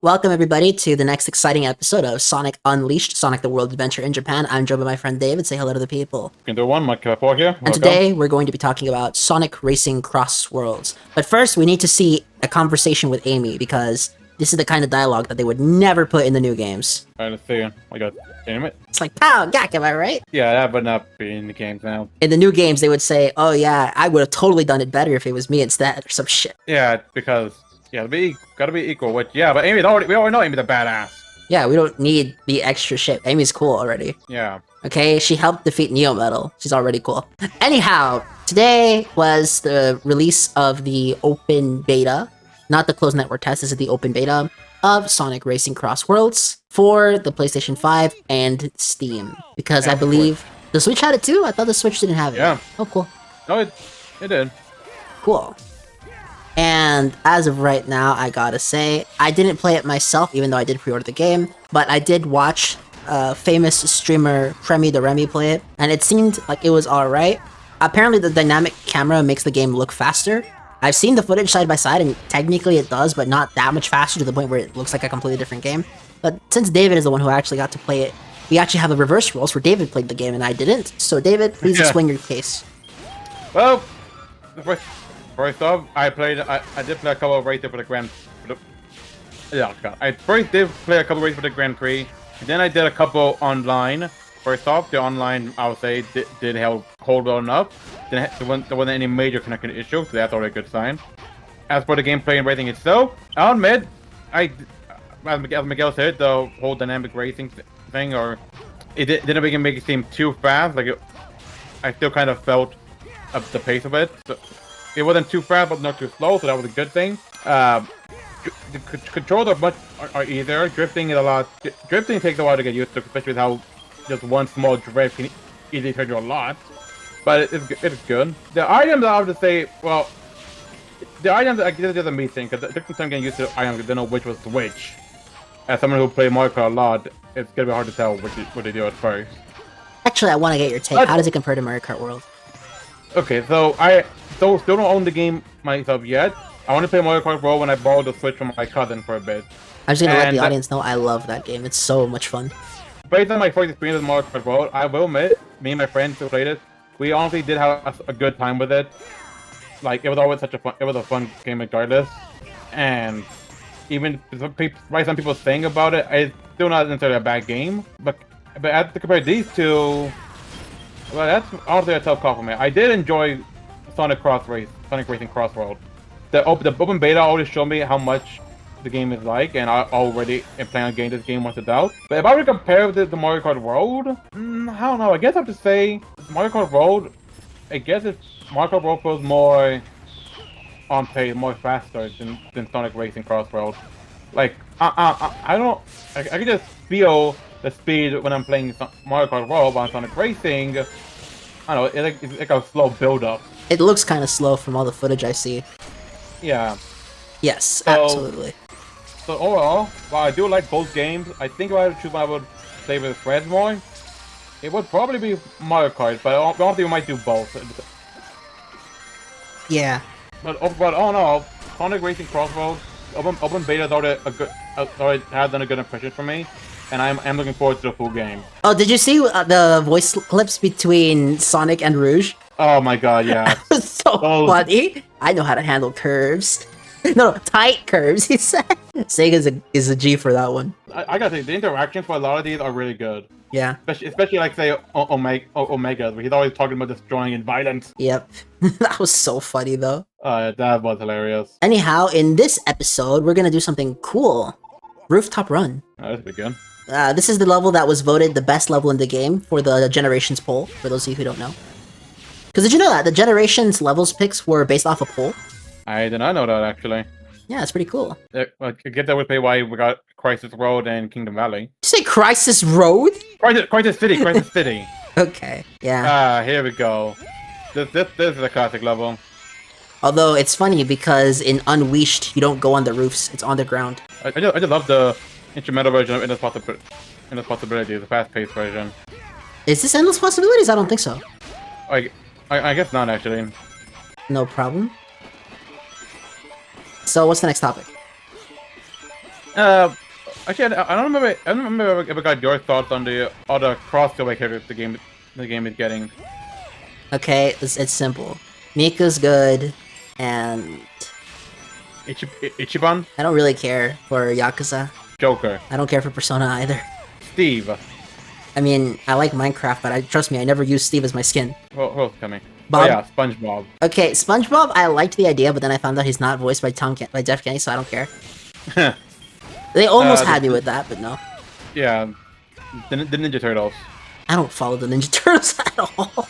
Welcome everybody to the next exciting episode of Sonic Unleashed, Sonic the World Adventure in Japan. I'm joined by my friend David. Say hello to the people. Can do one, Mike Paul here. And today we're going to be talking about Sonic Racing Cross Worlds. But first, we need to see a conversation with Amy because this is the kind of dialogue that they would never put in the new games. Alright, let's see. I got damn it. It's like, pow, gack, am I right? Yeah, that would not be in the games now. In the new games, they would say, oh yeah, I would have totally done it better if it was me instead, or some shit. Yeah, because gotta be equal. Which we already know Amy's a badass. Yeah, we don't need the extra shit. Amy's cool already. Yeah. Okay, she helped defeat Neo Metal. She's already cool. Anyhow, today was the release of the open beta, not the closed network test, this is the open beta of Sonic Racing Cross Worlds for the PlayStation 5 and Steam. Because I believe the Switch had it too? I thought the Switch didn't have it. Yeah. Oh, cool. No, it did. Cool. And as of right now, I gotta say, I didn't play it myself, even though I did pre-order the game, but I did watch famous streamer Premi the Remy play it, and it seemed like it was alright. Apparently the dynamic camera makes the game look faster. I've seen the footage side by side, and technically it does, but not that much faster to the point where it looks like a completely different game. But since David is the one who actually got to play it, we actually have a reverse roles where David played the game and I didn't. So David, please explain your case. Well, first off, I did play a couple of races for the Grand. I first did play a couple of races for the Grand Prix. Then I did a couple online. First off, the online, I would say, did hold well enough. There wasn't any major connection issues, so that's already a good sign. As for the gameplay and racing itself, I'll admit, as Miguel said, the whole dynamic racing thing, or it didn't make it seem too fast. I still kind of felt the pace of it. So it wasn't too fast, but not too slow, so that was a good thing. The controls are easier. Drifting is a lot. Drifting takes a while to get used to, especially with how just one small drift can easily turn you a lot. But it's good. The items, I would just say, well, the items, I guess, is a me thing, because it took some time getting used to the items, I don't know which was which. As someone who played Mario Kart a lot, it's gonna be hard to tell what they do at first. Actually, I want to get your take. How does it compare to Mario Kart World? Okay, so I still don't own the game myself yet. I want to play Mario Kart World when I borrowed the Switch from my cousin for a bit. I'm just gonna let the audience know I love that game. It's so much fun. Based on my first experience with Mario Kart World, I will admit, me and my friends who played it, we honestly did have a good time with it. Like, it was always it was a fun game regardless. And even by some people saying about it, it's still not necessarily a bad game. But as to compare these two, well, that's honestly a tough call for me. I did enjoy Sonic Racing Cross World. The open beta already showed me how much the game is like, and I already am planning on getting this game once it's out. But if I were to compare with the Mario Kart World, I don't know. I guess I have to say Mario Kart World. I guess Mario Kart World feels more on pace, more faster than Sonic Racing Cross World. Like I don't. I can just feel the speed when I'm playing Mario Kart World, but on Sonic Racing, I don't know. It's like a slow build up. It looks kind of slow from all the footage I see. Yeah. Yes, absolutely. So overall, while I do like both games, I think if I had to choose one I would play with friends more, it would probably be Mario Kart, but I don't think we might do both. Yeah. But all in all, Sonic Racing Cross Worlds, open beta has already has done a good impression for me, and I'm looking forward to the full game. Oh, did you see the voice clips between Sonic and Rouge? Oh my god, yeah. So funny. I know how to handle curves. No, tight curves, he said. Sega is a G for that one. I gotta say, the interactions for a lot of these are really good. Yeah. Especially like, say, Omega, where he's always talking about destroying and violence. Yep. That was so funny, though. That was hilarious. Anyhow, in this episode, we're gonna do something cool. Rooftop Run. That's pretty good. This is the level that was voted the best level in the game for the Generations poll, for those of you who don't know. Because did you know that the Generations levels picks were based off a poll? I did not know that, actually. Yeah, it's pretty cool. I get that would pay why we got Crisis Road and Kingdom Valley. Did you say Crisis Road? Crisis City. Okay, yeah. Here we go. This is a classic level. Although, it's funny because in Unleashed, you don't go on the roofs, it's on the ground. I just love the instrumental version of Endless Possibilities, the fast-paced version. Is this Endless Possibilities? I don't think so. I guess not, actually. No problem. So, what's the next topic? Actually, I don't remember. I don't remember if I got your thoughts on the other crossover characters the game is getting. Okay, it's simple. Mika's good, and Ichiban, I don't really care for Yakuza. Joker, I don't care for Persona either. Steve. I mean, I like Minecraft, but trust me, I never use Steve as my skin. Who else coming? Bob? Oh yeah, SpongeBob. Okay, SpongeBob, I liked the idea, but then I found out he's not voiced by Jeff Kenny, so I don't care. They almost had me with that, but no. Yeah, the Ninja Turtles. I don't follow the Ninja Turtles at all.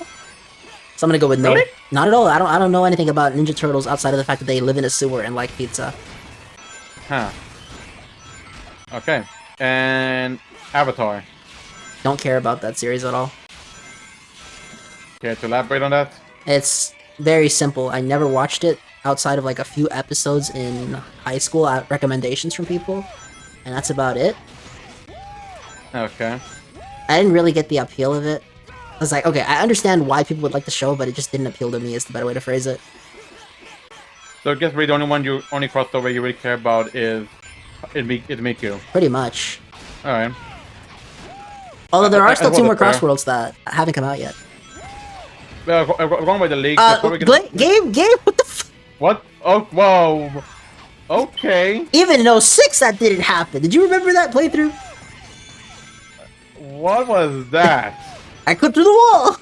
So I'm gonna go with no. Really? Not at all. I don't know anything about Ninja Turtles outside of the fact that they live in a sewer and like pizza. Huh. Okay. And Avatar. Don't care about that series at all. Care to elaborate on that? It's very simple. I never watched it outside of like a few episodes in high school at recommendations from people, and that's about it. Okay. I didn't really get the appeal of it. I was like, okay, I understand why people would like the show, but it just didn't appeal to me is the better way to phrase it. So I guess really the only crossover you really care about is Miku. Pretty much. Alright. Although there are still two more fair. Crossworlds that haven't come out yet. Well, going by the league. before we get- Game, what the f- What? Oh, whoa. Okay. Even in 06 that didn't happen. Did you remember that playthrough? What was that? I clipped through the wall!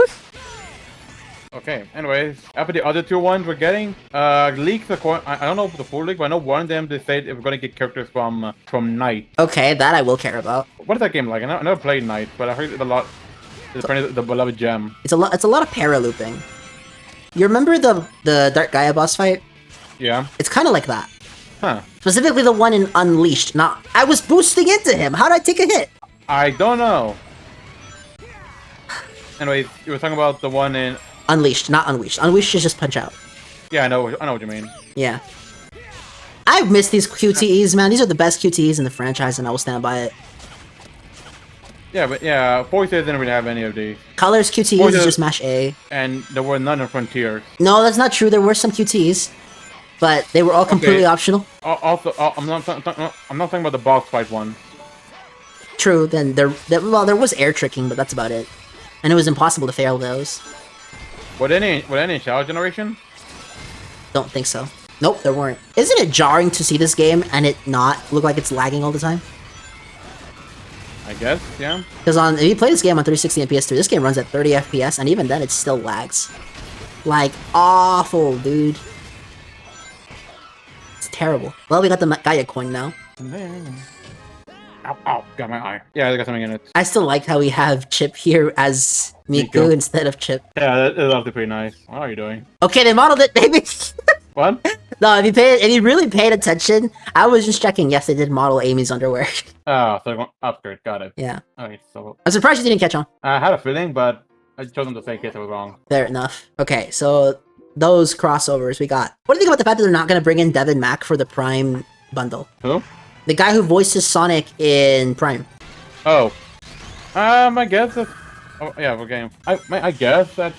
Okay, anyways, after the other two ones we're getting, leaks, I don't know the full leak, but I know one of them, they said we're gonna get characters from Night. Okay, that I will care about. What is that game like? I never played Night, but I heard it a lot. It's apparently the beloved gem. It's a lot of paralooping. You remember the Dark Gaia boss fight? Yeah. It's kind of like that. Huh. Specifically the one in Unleashed. Not I was boosting into him. How did I take a hit? I don't know. Anyways, you were talking about the one in... Unleashed, not Unleashed. Unleashed is just punch out. Yeah, I know what you mean. Yeah. I miss these QTEs, man. These are the best QTEs in the franchise, and I will stand by it. Yeah, but yeah, Voices didn't really have any of these. Colors QTEs Voices- is just mash A. And there were none in Frontiers. No, that's not true. There were some QTEs, but they were all completely optional. Also, I'm not talking about the boss fight one. True. Then there was air tricking, but that's about it. And it was impossible to fail those. Were any in Shadow Generation? Don't think so. Nope, there weren't. Isn't it jarring to see this game and it not look like it's lagging all the time? I guess, yeah. Because if you play this game on 360 and PS3, this game runs at 30 FPS, and even then it still lags. Like, awful, dude. It's terrible. Well, we got the Gaia coin now. Ow, got my eye. Yeah, I got something in it. I still like how we have Chip here as Miku Miku. instead of Chip. Yeah, that is actually pretty nice. What are you doing? Okay, they modeled it, baby! What? No, if you really paid attention, I was just checking. Yes, they did model Amy's underwear. Oh, so they're going upgrade. Got it. Yeah. Okay, so I'm surprised you didn't catch on. I had a feeling, but I chose them to say in case I was wrong. Fair enough. Okay, so those crossovers we got. What do you think about the fact that they're not going to bring in Devin Mack for the Prime bundle? Who? The guy who voices Sonic in Prime. Oh. I guess that's... Oh, yeah, okay. I guess that's...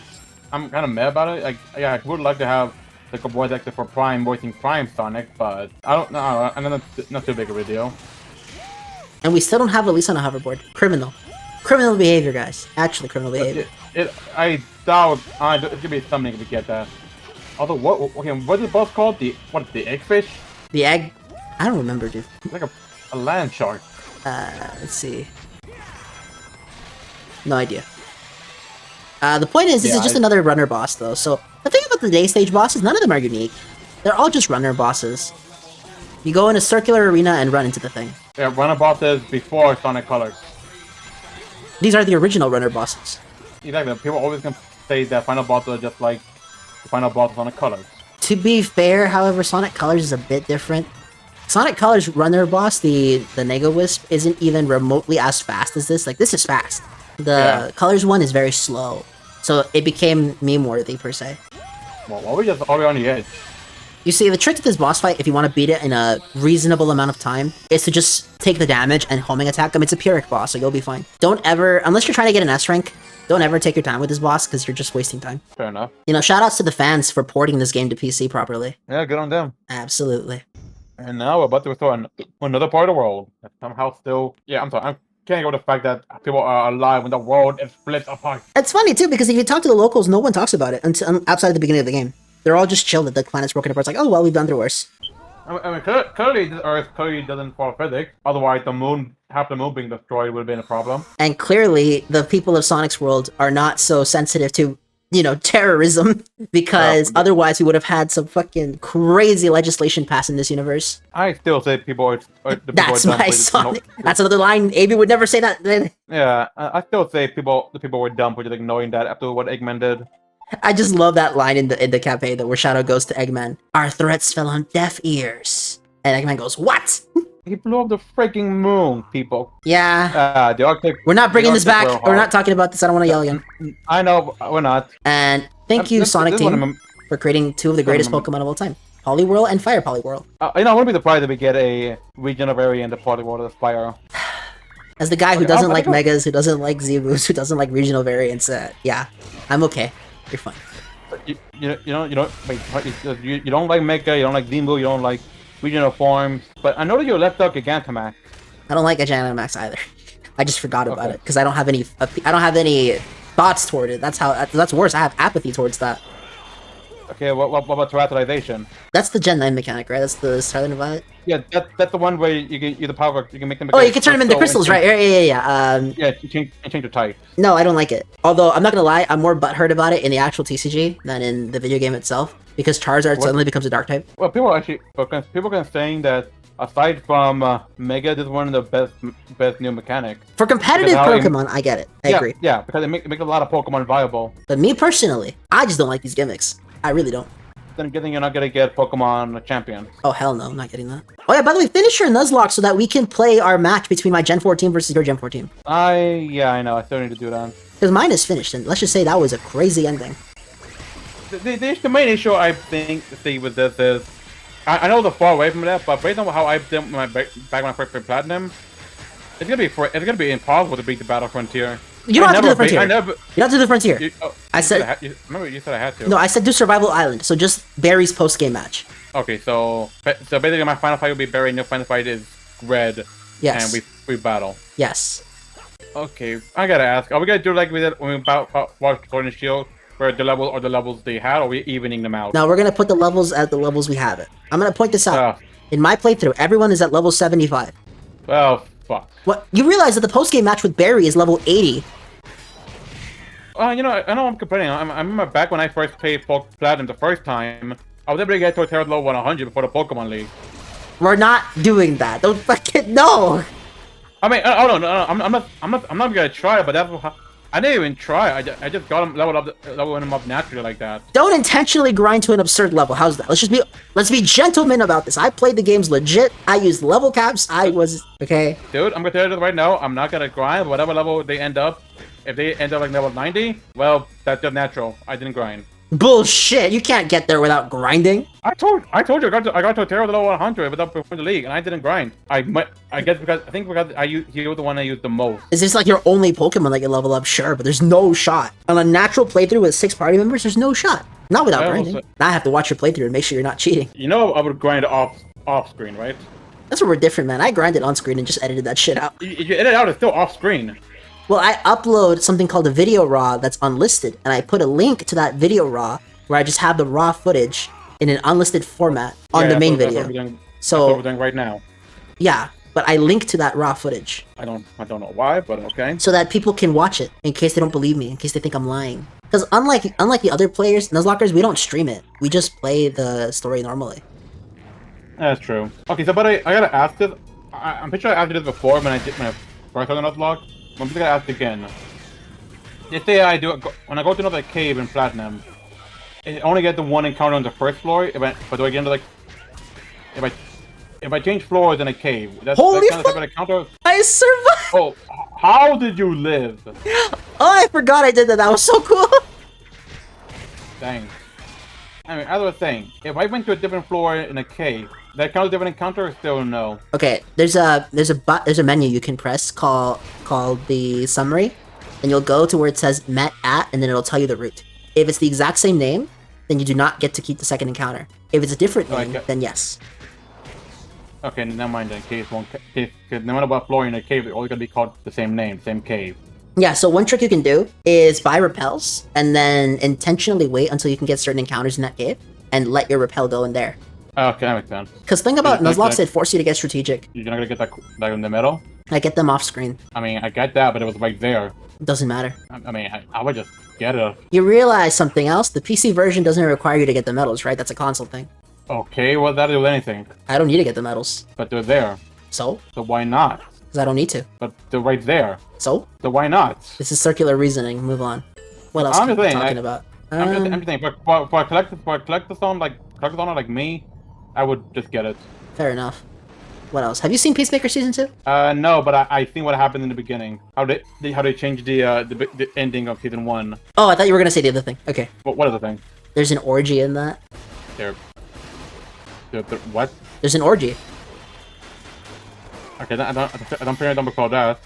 I'm kind of mad about it. Like, yeah, I would like to have like a voice actor for Prime voicing Prime Sonic, but I don't know. I know that's not too big of a deal. And we still don't have Elise on a hoverboard. Criminal. Criminal behavior, guys. Actually, criminal behavior. I doubt it could be something if we get that. Although, what is the boss called? The eggfish? The egg... I don't remember, dude. It's like a land shark. Let's see. No idea. The point is, this is just another runner boss, though. So, the thing about the day stage bosses, none of them are unique. They're all just runner bosses. You go in a circular arena and run into the thing. Yeah, runner bosses before Sonic Colors. These are the original runner bosses. Exactly. People always can say that final bosses are just like the final boss of Sonic Colors. To be fair, however, Sonic Colors is a bit different. Sonic Colors runner boss, the Nega Wisp, isn't even remotely as fast as this. Like, this is fast. The Colors one is very slow. So it became meme-worthy, per se. Well, why are we just already on the edge? You see, the trick to this boss fight, if you want to beat it in a reasonable amount of time, is to just take the damage and homing attack them. It's a Pyrrhic boss, so you'll be fine. Don't ever, unless you're trying to get an S rank, don't ever take your time with this boss, because you're just wasting time. Fair enough. You know, shoutouts to the fans for porting this game to PC properly. Yeah, good on them. Absolutely. And now we're about to restore another part of the world. That somehow still... Yeah, I'm sorry. I can't go with the fact that people are alive when the world is split apart. It's funny too, because if you talk to the locals, no one talks about it until outside the beginning of the game. They're all just chill that the planet's broken apart. It's like, oh well, we've done through worse. I mean, clearly this Earth clearly doesn't follow physics. Otherwise, half the moon being destroyed would have been a problem. And clearly, the people of Sonic's world are not so sensitive to, you know, terrorism, because otherwise we would have had some fucking crazy legislation passed in this universe. I still say That's my Sonic. That's another line. Abe would never say that. Yeah, I still say the people were dumb for just ignoring that after what Eggman did. I just love that line in the campaign though, where Shadow goes to Eggman. Our threats fell on deaf ears. And Eggman goes, what? He blew up the freaking moon, people. Yeah. The Arctic... We're not bringing this back. We're not talking about this. I don't want to yell again. I know, we're not. And thank you, Sonic Team, for creating two of the greatest Pokemon of all time. Poliwhirl and Fire Poliwhirl. You know, I wouldn't be surprised if we get a regional variant of Poliwhirl of Fire. As the guy who doesn't like Megas, who doesn't like Zebus, who doesn't like regional variants, yeah, I'm okay. You're fine. You don't like Mega, you don't like Zimbo, you don't like regional forms, but I know that you left out Gigantamax. I don't like Gigantamax either. I just forgot about it because I don't have any thoughts toward it. That's worse. I have apathy towards that. Okay, what about Terrestrialization? That's the Gen 9 mechanic, right? That's the Scarlet and Violet? Yeah, that's the one where you can make them... Oh, you can turn them into crystals, right? Yeah. Yeah, change your type. No, I don't like it. Although, I'm not gonna lie, I'm more butthurt about it in the actual TCG than in the video game itself, because Charizard suddenly becomes a dark type. Well, people are saying that aside from Mega, this is one of the best new mechanics. For competitive Pokemon, I get it. I agree. Yeah, because it makes a lot of Pokemon viable. But me personally, I just don't like these gimmicks. I really don't. Then you're not gonna get Pokemon champions. Oh hell no, I'm not getting that. Oh yeah, by the way, finish your Nuzlocke so that we can play our match between my Gen 4 team versus your Gen 4 team. Yeah, I know. I still need to do that. Because mine is finished, and let's just say that was a crazy ending. The main issue I think with this is, I know they're far away from that, but based on how I did my back when I first played Platinum, it's gonna be impossible to beat the Battle Frontier. You don't have to do the Frontier. You don't have to do the Frontier. I said... Remember, you said I had to. No, I said do Survival Island, so just Barry's post-game match. Okay, so basically my final fight will be Barry, and your final fight is Red. Yes. And we battle. Yes. Okay, I gotta ask, are we gonna do like we did when we watched Sword and Shield, where the levels they had, or are we evening them out? No, we're gonna put the levels at the levels we have it. I'm gonna point this out. In my playthrough, everyone is at level 75. Well, fuck. What? You realize that the post-game match with Barry is level 80. You know, I know I'm complaining. I remember back when I first played Platinum the first time, I was able to get to a Terra level 100 before the Pokemon League. We're not doing that. Don't fucking no. I mean, no, I'm not gonna try, but that's how, I didn't even try. I just got him leveling him up naturally like that. Don't intentionally grind to an absurd level. How's that? Let's be gentlemen about this. I played the games legit. I used level caps. I was okay. Dude, I'm gonna tell you right now. I'm not gonna grind. Whatever level they end up. If they end up like level 90, well, that's just natural. I didn't grind. Bullshit! You can't get there without grinding. I told you I got to a Terra level 100 without before the league, and I didn't grind. I guess because he was the one I used the most. Is this like your only Pokemon that you level up? Sure, but there's no shot. On a natural playthrough with 6 party members, there's no shot. Not without grinding. Now I have to watch your playthrough and make sure you're not cheating. You know I would grind off screen, right? That's where we're different, man. I grinded on screen and just edited that shit out. You edit out, it's still off screen. Well, I upload something called a video raw that's unlisted, and I put a link to that video raw where I just have the raw footage in an unlisted format on the main video. That's what we're doing right now. Yeah, but I link to that raw footage. I don't know why, but okay. So that people can watch it in case they don't believe me, in case they think I'm lying. Because unlike the other players, Nuzlockers, we don't stream it. We just play the story normally. That's true. Okay, so but I gotta ask this. I'm pretty sure I asked you this before when I first on Nuzlocke. I'm just gonna ask again. Let's say when I go to another cave in Platinum, I only get the one encounter on the first floor. But do I get into like if I change floors in a cave, that's kind of type of encounter? I survived! Oh, how did you live? Oh, I forgot I did that. That was so cool. Dang. I mean, as I was saying, if I went to a different floor in a cave, that counts as a different encounter or still no? Okay, there's a menu you can press called the summary, and you'll go to where it says met at, and then it'll tell you the route. If it's the exact same name, then you do not get to keep the second encounter. If it's a different name, then yes. Okay, never mind then. Cave won't. Cave, cause no matter what floor in a cave, they're always gonna be called the same name, same cave. Yeah, so one trick you can do is buy repels and then intentionally wait until you can get certain encounters in that cave and let your repel go in there. Okay, that makes sense. Because think about Nuzlocke, it forced you to get strategic. You're not gonna get that in the middle. I get them off screen. I mean, I get that, but it was right there. It doesn't matter. I mean, I would just get it. You realize something else? The PC version doesn't require you to get the medals, right? That's a console thing. Okay, well, that'll do with anything. I don't need to get the medals. But they're there. So? So why not? Because I don't need to. But they're right there. So? So why not? This is circular reasoning. Move on. What else are we talking about? I'm just saying, for a collectathon like me, I would just get it. Fair enough. What else? Have you seen Peacemaker Season 2? No, but I think what happened in the beginning. How they changed the ending of Season 1. Oh, I thought you were going to say the other thing. Okay. What other thing? There's an orgy in that. What? There's an orgy. Okay, I don't recall that.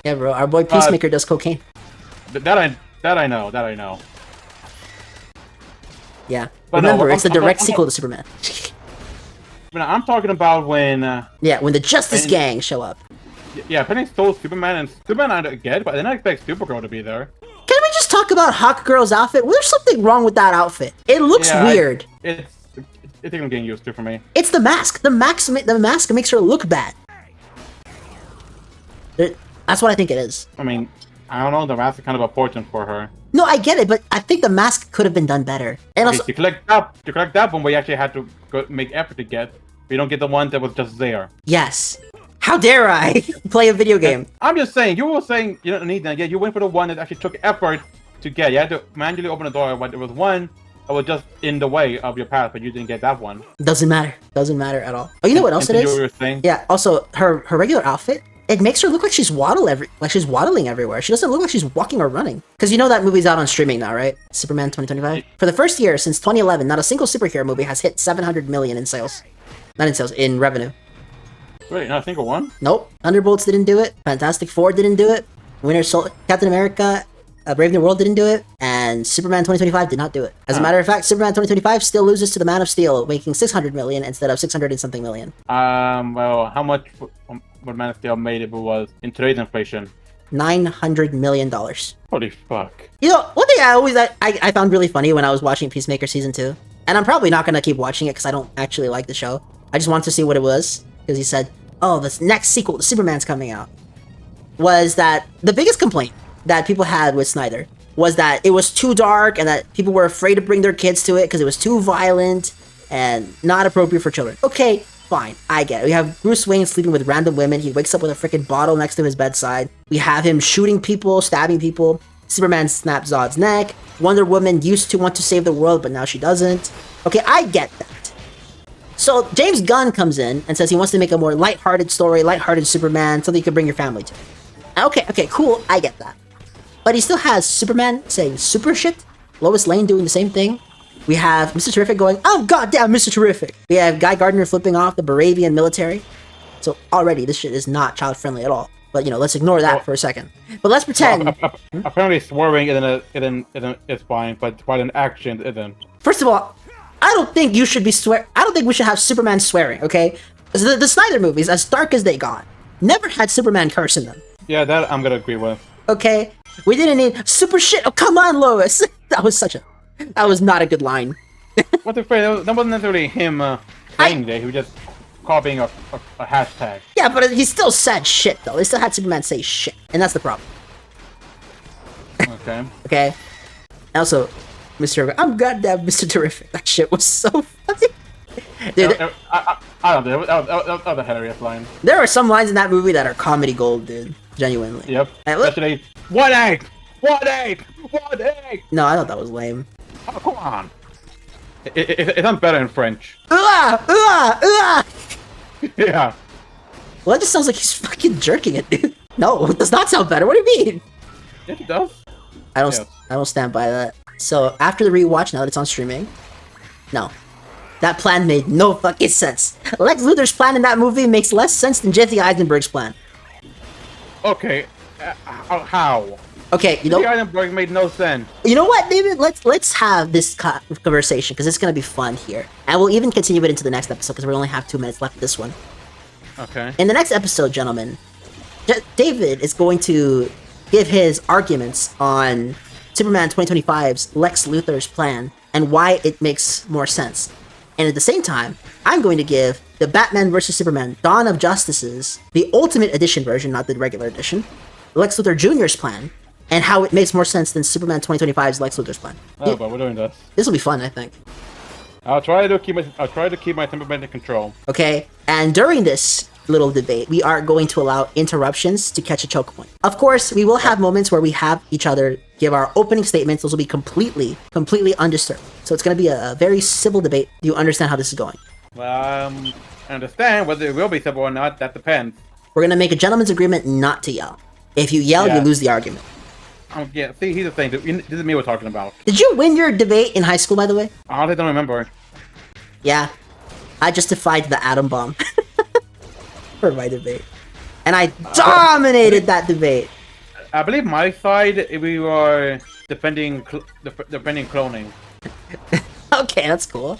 Yeah, bro. Our boy Peacemaker does cocaine. That I know. Yeah. But remember, no, it's the direct sequel to Superman. I'm talking about when... yeah, when the Justice Gang show up. Yeah, Penny stole Superman, and Superman I get, but I didn't expect Supergirl to be there. Can we just talk about Hawk Girl's outfit? There's something wrong with that outfit. It looks weird. It's I'm getting used to for me. It's the mask. The mask makes her look bad. That's what I think it is. I mean, I don't know, the mask is kind of a portent for her. No, I get it, but I think the mask could have been done better. And also, to collect that one, we actually had to make effort to get. We don't get the one that was just there. Yes. How dare I play a video game? I'm just saying, you were saying you don't need that. Yeah, you went for the one that actually took effort to get. You had to manually open the door, but there was one that was just in the way of your path, but you didn't get that one. Doesn't matter. Doesn't matter at all. Oh, you know what else it is? What you were saying? Yeah. Also, her regular outfit, it makes her look like she's waddling everywhere. She doesn't look like she's walking or running. Because you know that movie's out on streaming now, right? Superman 2025. For the first year since 2011, not a single superhero movie has hit 700 million in sales. Not in sales, in revenue. Wait, not a single one? Nope. Thunderbolts didn't do it. Fantastic Four didn't do it. Captain America, Brave New World didn't do it. And Superman 2025 did not do it. As a matter of fact, Superman 2025 still loses to the Man of Steel, making 600 million instead of 600 and something million. Well, how much would Man of Steel made if it was in today's inflation? $900 million. Holy fuck. You know, one thing I found really funny when I was watching Peacemaker Season 2, and I'm probably not going to keep watching it because I don't actually like the show. I just wanted to see what it was, because he said, oh, this next sequel to Superman's coming out, was that the biggest complaint that people had with Snyder was that it was too dark and that people were afraid to bring their kids to it because it was too violent and not appropriate for children. Okay, fine, I get it. We have Bruce Wayne sleeping with random women. He wakes up with a freaking bottle next to his bedside. We have him shooting people, stabbing people. Superman snaps Zod's neck. Wonder Woman used to want to save the world, but now she doesn't. Okay, I get that. So James Gunn comes in and says he wants to make a more lighthearted story, lighthearted Superman, something you can bring your family to. Okay, cool, I get that. But he still has Superman saying super shit, Lois Lane doing the same thing. We have Mr. Terrific going, oh goddamn, Mr. Terrific. We have Guy Gardner flipping off the Baravian military. So already, this shit is not child-friendly at all. But, you know, let's ignore that for a second. But let's pretend... Apparently swearing is fine, but in action isn't. First of all, I don't think you should be I don't think we should have Superman swearing, okay? The Snyder movies, as dark as they got, never had Superman curse in them. Yeah, that I'm gonna agree with. Okay? We didn't need super shit. Oh, come on, Lois. That was not a good line. What the fuck? That wasn't necessarily him saying that. He was just copying a hashtag. Yeah, but he still said shit, though. They still had Superman say shit. And that's the problem. Okay. Okay? Also, I'm goddamn Mr. Terrific. That shit was so funny. Dude, I don't know. That was a hilarious line. There are some lines in that movie that are comedy gold, dude. Genuinely. Yep. Especially, what egg? What egg? What egg? No, I thought that was lame. Oh, come on. It sounds better in French. Yeah. Well, it just sounds like he's fucking jerking it, dude. No, it does not sound better. What do you mean? Yes, it does. I don't stand by that. So after the rewatch, now that it's on streaming, no. That plan made no fucking sense. Lex Luthor's plan in that movie makes less sense than Jesse Eisenberg's plan. Okay, how? Okay, The item break made no sense. You know what, David? Let's have this conversation because it's gonna be fun here, and we'll even continue it into the next episode because we only have 2 minutes left of this one. Okay. In the next episode, gentlemen, David is going to give his arguments on Superman 2025's Lex Luthor's plan and why it makes more sense. And at the same time, I'm going to give the Batman vs. Superman Dawn of Justice's, the Ultimate Edition version, not the regular edition, Lex Luthor Jr.'s plan, and how it makes more sense than Superman 2025's Lex Luthor's plan. Oh, but we're doing this. This will be fun, I think. I'll try to keep my temperament in control. Okay, and during this little debate, we are going to allow interruptions to catch a choke point. Of course, we will have moments where we have each other give our opening statements. Those will be completely undisturbed. So it's going to be a very civil debate. Do you understand how this is going? I understand whether it will be civil or not. That depends. We're going to make a gentleman's agreement not to yell. If you yell, you lose the argument. Yeah, see, here's the thing. This is me we're talking about. Did you win your debate in high school, by the way? I honestly don't remember. Yeah. I justified the atom bomb for my debate. And I dominated that debate. I believe my side, we were defending cloning. Okay, that's cool.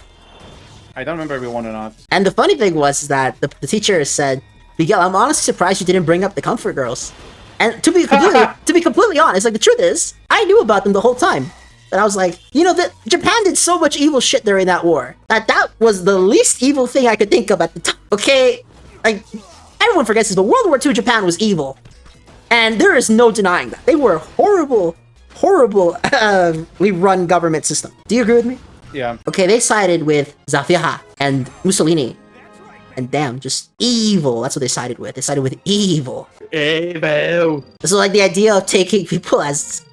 I don't remember if we won or not. And the funny thing was that the teacher said, Miguel, I'm honestly surprised you didn't bring up the Comfort Girls. And to be completely honest, like the truth is, I knew about them the whole time. And I was like, you know, Japan did so much evil shit during that war that was the least evil thing I could think of at the time. Okay, like everyone forgets this, but World War II Japan was evil, and there is no denying that they were horrible run government system. Do you agree with me? Yeah. Okay, they sided with Zafiaha and Mussolini. And damn, just evil. That's what they sided with. They sided with evil. Evil. So like the idea of taking people as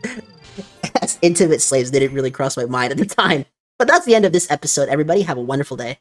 intimate slaves didn't really cross my mind at the time. But that's the end of this episode. Everybody have a wonderful day.